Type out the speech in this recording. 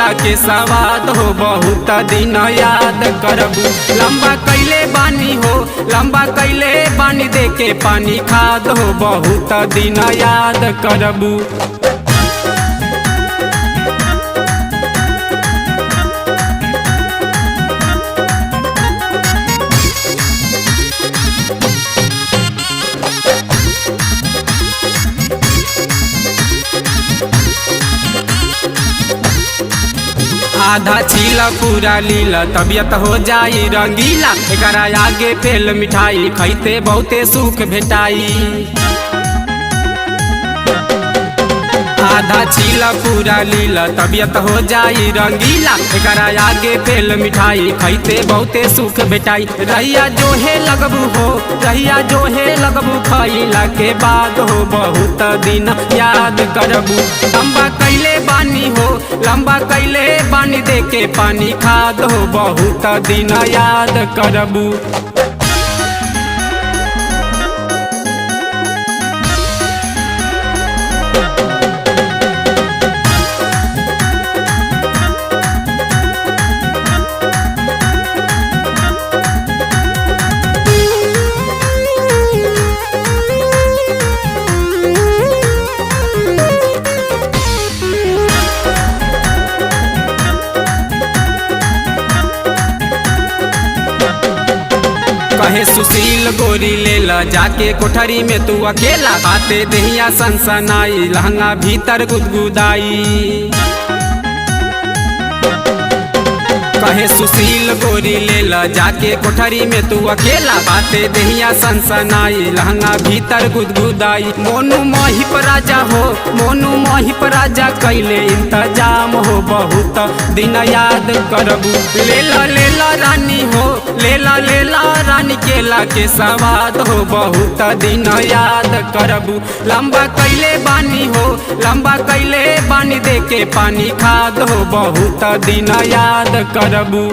केला के सवाद हो बहुत दिन याद करबू। लंबा कैले बानी हो लंबा कैले बानी दे के पानी खाद हो बहुत दिन याद करबू। आधा छीला पूरा लीला तबियत हो जाई रंगीला। एकरा आगे फेल मिठाई खैते बहुते सुख भेटाई। आधा छीला पूरा लीला तबियत हो जाई रंगीला। एकरा आगे फेल मिठाई खैते बहुते सुख भेटाई। रहिया जो है लगबू हो रहिया जो है लगबू खैला के बाद हो बहुत दिन याद करबू। लंबा कैले बानी हो लंबा कैले बानी दे के पानी खाद हो बहुत दिन याद करबू। कहे सुशील गोरी लेला जाके कोठरी में तू अकेला। आते दहिया सनसनाई लहंगा भीतर गुदगुदाई। कहे सुशील गोरी लेला जाके कोठरी में तू अकेला। आते दहिया सनसनाई लहंगा भीतर गुदगुदाई। मोनू मोहिप राजा हो मोनू मोहिप राजा कैले इंतजाम हो बहुत दिन याद करबू। लेला रानी हो लेला रानी केला के सवाद हो बहुत दिन याद करबू। लंबा कैले बानी हो लंबा कैले बानी दे के पानी खाद हो बहुत दिन याद करबू।